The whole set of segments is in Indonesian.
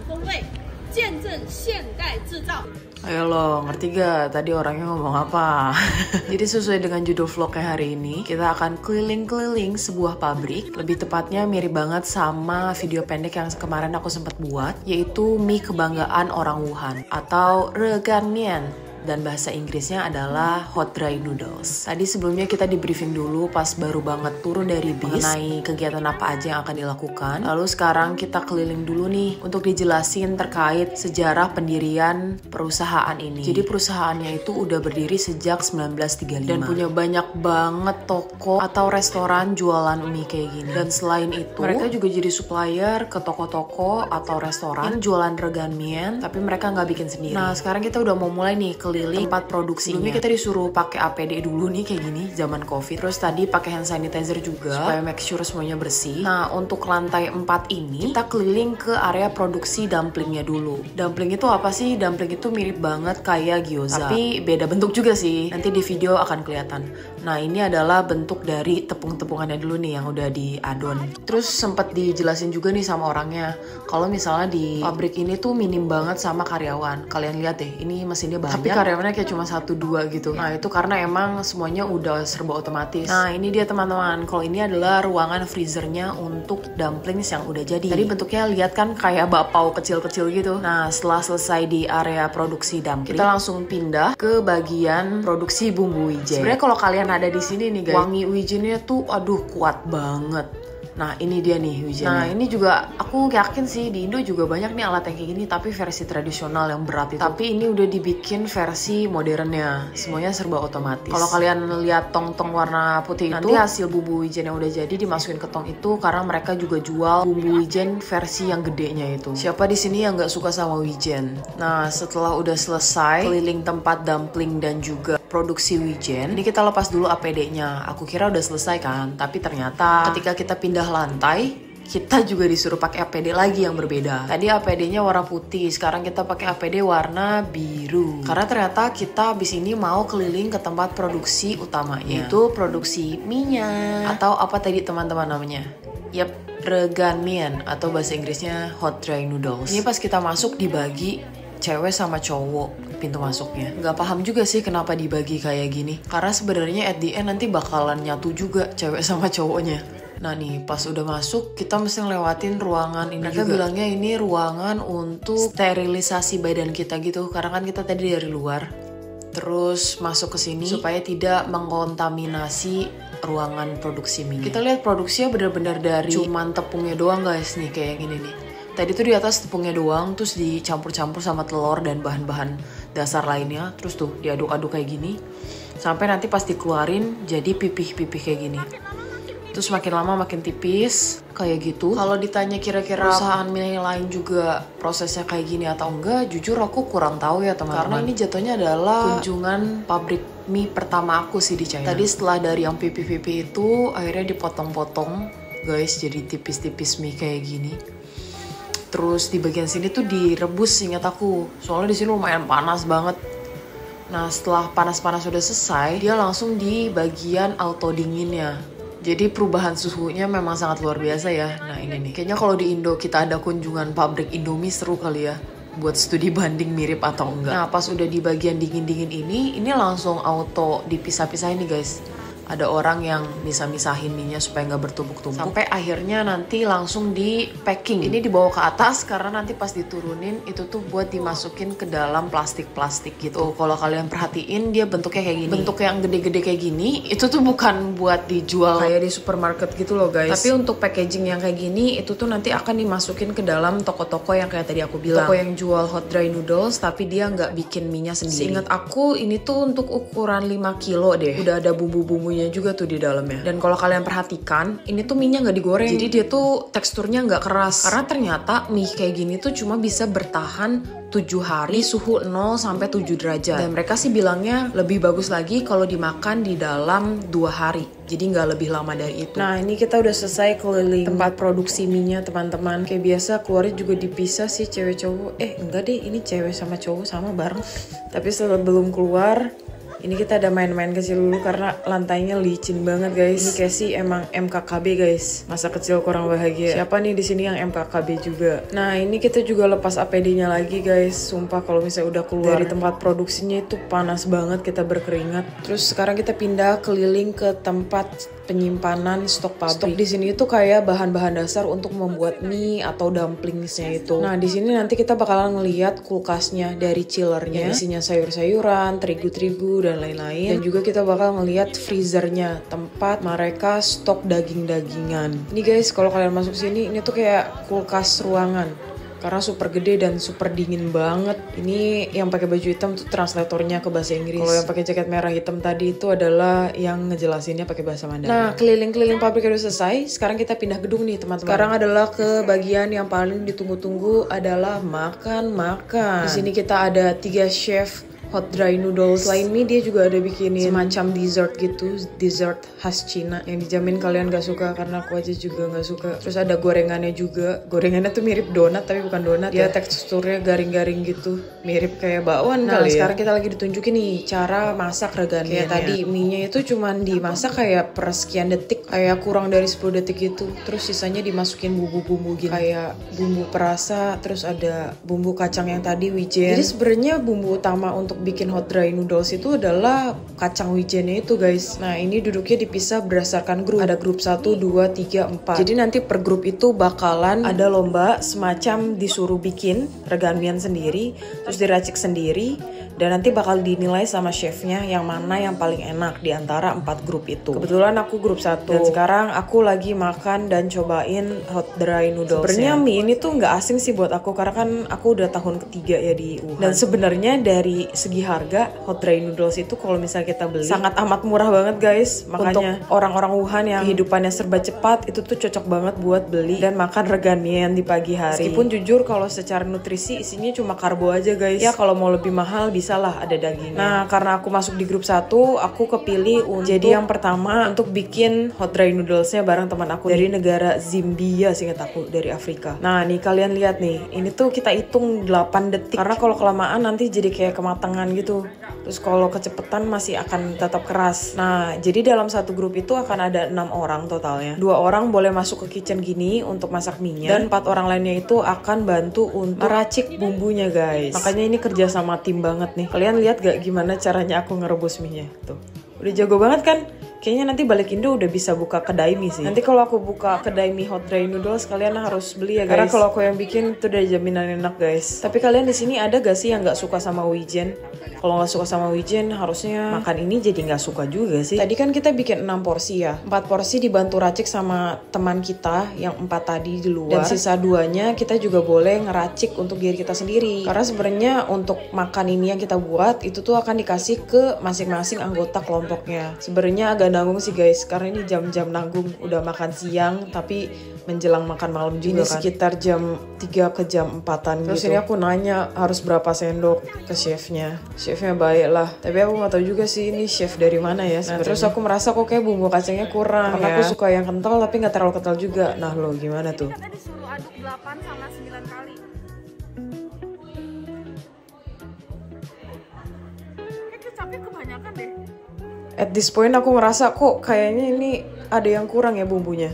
风味，见证现代制造。 Ayo lo, ngerti gak tadi orangnya ngomong apa? Jadi sesuai dengan judul vlognya hari ini, kita akan keliling-keliling sebuah pabrik. Lebih tepatnya mirip banget sama video pendek yang kemarin aku sempat buat, yaitu mie kebanggaan orang Wuhan atau Reganmian. Dan bahasa Inggrisnya adalah hot dry noodles. Tadi sebelumnya kita di briefing dulu pas baru banget turun dari bis mengenai kegiatan apa aja yang akan dilakukan. Lalu sekarang kita keliling dulu nih untuk dijelasin terkait sejarah pendirian perusahaan ini. Jadi perusahaannya itu udah berdiri sejak 1935 dan punya banyak banget toko atau restoran jualan mie kayak gini. Dan selain itu mereka juga jadi supplier ke toko-toko atau restoran yang jualan Reganmian, tapi mereka nggak bikin sendiri. Nah sekarang kita udah mau mulai nih keliling tempat produksinya. Sebelumnya kita disuruh pakai APD dulu nih kayak gini zaman Covid. Terus tadi pakai hand sanitizer juga supaya make sure semuanya bersih. Nah, untuk lantai 4 ini kita keliling ke area produksi dumplingnya dulu. Dumpling itu apa sih? Dumpling itu mirip banget kayak gyoza, tapi beda bentuk juga sih. Nanti di video akan kelihatan. Nah, ini adalah bentuk dari tepung-tepungannya dulu nih yang udah diadon. Terus sempat dijelasin juga nih sama orangnya kalau misalnya di pabrik ini tuh minim banget sama karyawan. Kalian lihat deh, ini mesinnya banyak. Tapi karyawannya kayak cuma 1-2 gitu. Nah itu karena emang semuanya udah serba otomatis. Nah ini dia teman-teman. Kalau ini adalah ruangan freezernya untuk dumplings yang udah jadi. Tadi bentuknya lihat kan kayak bakpao kecil-kecil gitu. Nah setelah selesai di area produksi dumpling, kita langsung pindah ke bagian produksi bumbu wijen. Sebenarnya kalau kalian ada di sini nih guys, wangi wijennya tuh aduh kuat banget. Nah ini dia nih wijennya. Nah ini juga aku yakin sih di Indo juga banyak nih alat yang kayak gini, tapi versi tradisional yang berat itu. Tapi ini udah dibikin versi modernnya, semuanya serba otomatis. Kalau kalian lihat tong-tong warna putih itu, nanti hasil bumbu wijen yang udah jadi dimasukin ke tong itu, karena mereka juga jual bumbu wijen versi yang gedenya itu. Siapa di sini yang nggak suka sama wijen? Nah setelah udah selesai keliling tempat dumpling dan juga produksi wijen, ini kita lepas dulu APD-nya. Aku kira udah selesai kan, tapi ternyata ketika kita pindah lantai, kita juga disuruh pakai APD lagi yang berbeda. Tadi APD-nya warna putih, sekarang kita pakai APD warna biru. Karena ternyata kita habis ini mau keliling ke tempat produksi utamanya, yaitu produksi mie-nya. Atau apa tadi teman-teman namanya? Yap, Reganmian atau bahasa Inggrisnya hot dry noodles. Ini pas kita masuk dibagi cewek sama cowok pintu masuknya. Nggak paham juga sih kenapa dibagi kayak gini. Karena sebenarnya at the end nanti bakalan nyatu juga cewek sama cowoknya. Nah nih pas udah masuk kita mesti ngelewatin ruangan ini. Mereka bilangnya ini ruangan untuk sterilisasi badan kita gitu. Karena kan kita tadi dari luar. Terus masuk ke sini supaya tidak mengkontaminasi ruangan produksi mie. Kita lihat produksinya benar-benar dari cuman tepungnya doang guys nih kayak gini nih. Tadi tuh di atas tepungnya doang, terus dicampur-campur sama telur dan bahan-bahan dasar lainnya. Terus tuh diaduk-aduk kayak gini. Sampai nanti pas dikeluarin jadi pipih-pipih kayak gini. Terus makin lama makin tipis, kayak gitu. Kalau ditanya kira-kira perusahaan mie lain juga prosesnya kayak gini atau enggak, jujur aku kurang tahu ya teman-teman. Karena ini jatuhnya adalah kunjungan pabrik mie pertama aku sih di China. Tadi setelah dari yang pipih-pipih itu, akhirnya dipotong-potong, guys, jadi tipis-tipis mie kayak gini. Terus di bagian sini tuh direbus ingat aku. Soalnya di sini lumayan panas banget. Nah, setelah panas-panas udah selesai, dia langsung di bagian auto dinginnya. Jadi perubahan suhunya memang sangat luar biasa ya. Nah, ini nih. Kayaknya kalau di Indo kita ada kunjungan pabrik Indomie seru kali ya. Buat studi banding mirip atau enggak. Nah, pas udah di bagian dingin-dingin ini langsung auto dipisah-pisahin nih guys. Ada orang yang misah-misahin mie-nya supaya nggak bertumpuk-tumpuk. Sampai akhirnya nanti langsung di packing. Ini dibawa ke atas karena nanti pas diturunin itu tuh buat dimasukin ke dalam plastik-plastik gitu. Kalau kalian perhatiin dia bentuknya kayak gini. Bentuk yang gede-gede kayak gini itu tuh bukan buat dijual kayak di supermarket gitu loh guys. Tapi untuk packaging yang kayak gini itu tuh nanti akan dimasukin ke dalam toko-toko yang kayak tadi aku bilang. Toko yang jual hot dry noodles tapi dia nggak bikin mie-nya sendiri. Seingat aku ini tuh untuk ukuran 5 kilo deh. Udah ada bumbu-bumbunya juga tuh di dalamnya. Dan kalau kalian perhatikan, ini tuh mie-nya nggak digoreng. Jadi dia tuh teksturnya nggak keras. Karena ternyata mie kayak gini tuh cuma bisa bertahan 7 hari suhu 0 sampai 7 derajat. Dan mereka sih bilangnya lebih bagus lagi kalau dimakan di dalam 2 hari. Jadi nggak lebih lama dari itu. Nah ini kita udah selesai keliling tempat produksi mie-nya teman-teman. Kayak biasa keluarnya juga dipisah sih cewek cowok. Enggak deh, ini cewek sama cowok sama bareng. Tapi sebelum keluar Ini kita ada main-main kecil dulu karena lantainya licin banget guys. Ini Casey emang MKKB guys. Masa kecil kurang bahagia. Siapa nih di sini yang MKKB juga? Nah ini kita juga lepas APD-nya lagi guys. Sumpah kalau misalnya udah keluar dari tempat produksinya itu panas banget, kita berkeringat. Terus sekarang kita pindah keliling ke tempat penyimpanan stok pabrik. Stok di sini itu kayak bahan-bahan dasar untuk membuat mie atau dumplingsnya itu. Nah di sini nanti kita bakalan ngeliat kulkasnya dari chillernya, isinya sayur-sayuran, terigu-terigu dan lain-lain. Dan juga kita bakal ngeliat freezernya, tempat mereka stok daging-dagingan. Ini guys, kalau kalian masuk sini, ini tuh kayak kulkas ruangan. Karena super gede dan super dingin banget. Ini yang pakai baju hitam tuh translatornya ke bahasa Inggris. Kalau yang pakai jaket merah hitam tadi itu adalah yang ngejelasinnya pakai bahasa Mandarin. Nah, keliling-keliling pabrik udah selesai. Sekarang kita pindah gedung nih, teman-teman. Sekarang adalah ke bagian yang paling ditunggu-tunggu adalah makan-makan. Di sini kita ada 3 chef hot dry noodles. Selain mie dia juga ada bikinin semacam dessert gitu, dessert khas Cina yang dijamin kalian gak suka karena aku aja juga gak suka. Terus ada gorengannya juga. Gorengannya tuh mirip donat tapi bukan donat ya. Teksturnya garing-garing gitu, mirip kayak bakwan kali ya. Sekarang kita lagi ditunjukin nih cara masak regannya. Kayak tadi mie-nya itu cuman dimasak kayak per sekian detik, kayak kurang dari 10 detik gitu. Terus sisanya dimasukin bumbu-bumbu gitu, kayak bumbu perasa, terus ada bumbu kacang yang tadi wijen. Jadi sebenarnya bumbu utama untuk bikin hot dry noodles itu adalah kacang wijennya itu guys. Nah ini duduknya dipisah berdasarkan grup. Ada grup 1, 2, 3, 4. Jadi nanti per grup itu bakalan ada lomba semacam disuruh bikin regan-mian sendiri, terus diracik sendiri, dan nanti bakal dinilai sama chefnya yang mana yang paling enak di antara 4 grup itu. Kebetulan aku grup 1 dan sekarang aku lagi makan dan cobain hot dry noodles. Sebenarnya mie ini tuh nggak asing sih buat aku karena kan aku udah tahun ketiga ya di Wuhan. Dan sebenarnya dari segi harga hot dry noodles itu kalau misalnya kita beli sangat amat murah banget guys. Makanya untuk orang-orang Wuhan yang kehidupannya serba cepat itu tuh cocok banget buat beli dan makan regan-mian di pagi hari. Meskipun jujur kalau secara nutrisi isinya cuma karbo aja guys. Ya kalau mau lebih mahal bisa lah ada dagingnya. Nah karena aku masuk di grup 1, aku kepilih untuk jadi yang pertama untuk bikin hot dry noodlesnya bareng teman aku dari negara Zambia, seingat aku dari Afrika. Nah nih kalian lihat nih, ini tuh kita hitung 8 detik karena kalau kelamaan nanti jadi kayak kematangan gitu. Terus kalau kecepetan masih akan tetap keras. Nah jadi dalam satu grup itu akan ada 6 orang totalnya. 2 orang boleh masuk ke kitchen gini untuk masak mie-nya, dan 4 orang lainnya itu akan bantu untuk meracik bumbunya guys. Makanya ini kerja sama tim banget nih. Kalian lihat gak gimana caranya aku ngerebus mie-nya tuh. Udah jago banget kan? Kayaknya nanti balik Indo udah bisa buka kedai mie sih. Nanti kalau aku buka kedai mie hot dry noodles, kalian harus beli ya guys. Karena kalau aku yang bikin itu udah jaminan enak guys. Tapi kalian di sini ada gak sih yang nggak suka sama wijen? Kalau nggak suka sama wijen, harusnya makan ini jadi nggak suka juga sih. Tadi kan kita bikin 6 porsi ya. 4 porsi dibantu racik sama teman kita yang 4 tadi di luar. Dan sisa 2-nya kita juga boleh ngeracik untuk diri kita sendiri. Karena sebenarnya untuk makan ini yang kita buat itu tuh akan dikasih ke masing-masing anggota kelompoknya. Sebenarnya agak nanggung sih guys, karena ini jam-jam nanggung. Udah makan siang tapi menjelang makan malam juga ini kan. Sekitar jam 3 ke jam 4-an gitu. Terus ini aku nanya harus berapa sendok ke chefnya. Chefnya baik lah, tapi aku gak tahu juga sih ini chef dari mana ya. Nah terus aku merasa kok kayak bumbu kacangnya kurang karena aku suka yang kental tapi gak terlalu kental juga. Nah lo gimana tuh? Kita disuruh aduk 8 sama 9 kali. Kecapnya kebanyakan deh. At this point aku ngerasa kok kayaknya ini ada yang kurang ya bumbunya.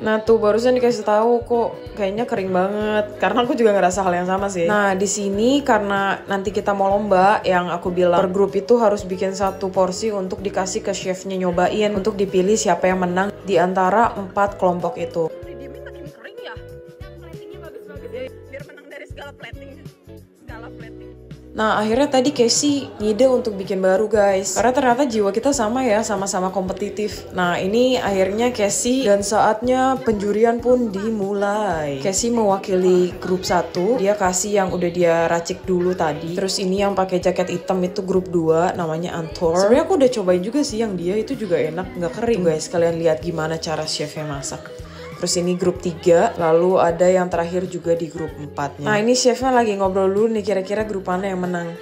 Nah tuh barusan dikasih tahu kok kayaknya kering banget. Karena aku juga ngerasa hal yang sama sih. Nah di sini karena nanti kita mau lomba, yang aku bilang per grup itu harus bikin 1 porsi untuk dikasih ke chefnya nyobain untuk dipilih siapa yang menang di antara 4 kelompok itu. Diamin makin kering ya. Platingnya bagus-bagus ya. Biar menang dari segala plating. Nah akhirnya tadi Casey ngide untuk bikin baru guys. Karena ternyata jiwa kita sama ya, sama-sama kompetitif. Nah ini akhirnya Casey dan saatnya penjurian pun dimulai. Casey mewakili grup 1. Dia kasih yang udah dia racik dulu tadi. Terus ini yang pakai jaket hitam itu grup 2 namanya Antor. Sebenarnya aku udah cobain juga sih yang dia itu juga enak, nggak kering guys. Kalian lihat gimana cara chefnya masak. Terus ini grup 3, lalu ada yang terakhir juga di grup 4-nya. Nah ini chefnya lagi ngobrol dulu nih, kira-kira grup mana yang menang.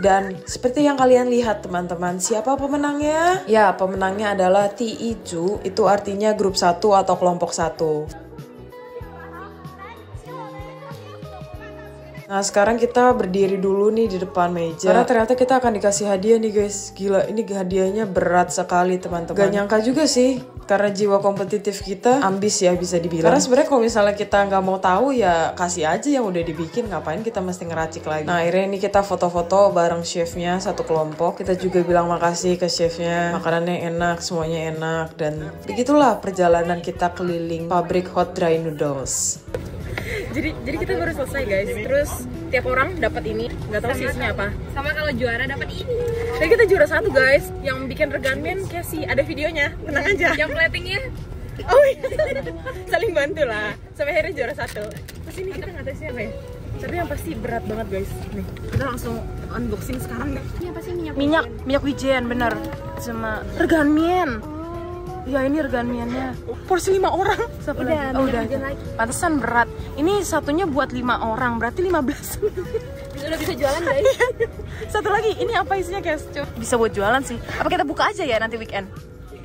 Dan seperti yang kalian lihat teman-teman, siapa pemenangnya? Ya, pemenangnya adalah T-Iju, itu artinya grup 1 atau kelompok 1. Nah sekarang kita berdiri dulu nih di depan meja. Karena ternyata kita akan dikasih hadiah nih guys. Gila, ini hadiahnya berat sekali teman-teman. Gak nyangka juga sih, karena jiwa kompetitif kita ambis ya bisa dibilang. Karena sebenarnya kalau misalnya kita nggak mau tahu ya kasih aja yang udah dibikin, ngapain kita mesti ngeracik lagi. Nah akhirnya ini kita foto-foto bareng chefnya satu kelompok. Kita juga bilang makasih ke chefnya, makanannya enak, semuanya enak. Dan begitulah perjalanan kita keliling pabrik hot dry noodles. Jadi kita baru selesai guys. Terus tiap orang dapat ini, nggak tahu sih isinya apa. Sama kalau juara dapat ini. Tapi kita juara 1 guys. Yang bikin reganmen Casey, ada videonya. Tenang aja. Yang platingnya. Oh iya. Saling bantu lah. Sampai akhirnya juara 1. Terus ini kita nggak tahu siapa ya. Tapi yang pasti berat banget guys. Nih, kita langsung unboxing sekarang deh. Ini apa sih minyak wijen bener. Sama reganmen. Ya ini reganmiannya. Porsi 5 orang. Siapa lagi? Oh udah. Pantesan berat. Ini satunya buat 5 orang, berarti 15. Udah bisa jualan guys. Satu lagi, ini apa isinya guys? Bisa buat jualan sih. Apa kita buka aja ya nanti weekend?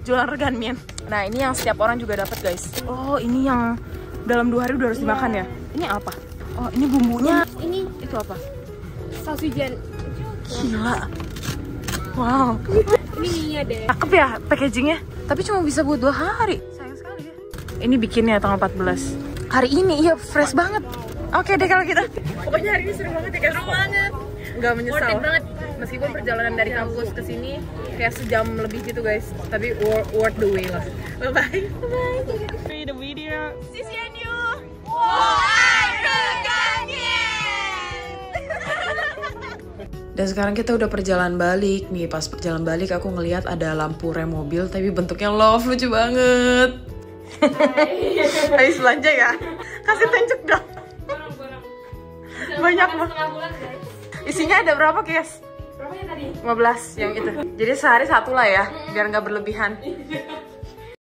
Jualan reganmian. Nah ini yang setiap orang juga dapat guys. Oh ini yang dalam 2 hari udah harus dimakan ya. Ini apa? Oh ini bumbunya. Ini itu apa? Saus wijen. Gila. Wow. Ini minyak deh. Cakep ya packagingnya. Tapi cuma bisa buat 2 hari. Sayang sekali ya. Ini bikinnya tanggal 14. Hari ini iya fresh banget. Oke deh kalau kita. Pokoknya hari ini seru banget ya guys. Seru banget. Gak menyesal. Banget. Meskipun perjalanan dari kampus ke sini kayak sejam lebih gitu guys. Tapi worth the way lah. Bye bye. Bye. The video. See you. Dan sekarang kita udah perjalanan balik nih. Pas perjalanan balik aku ngelihat ada lampu rem mobil tapi bentuknya love, lucu banget. Habis belanja ya? Kasih tunjuk dong. Banyak banget. Isinya ada berapa guys? Berapa ya tadi? 15 yang itu. Jadi sehari 1 lah ya, biar nggak berlebihan.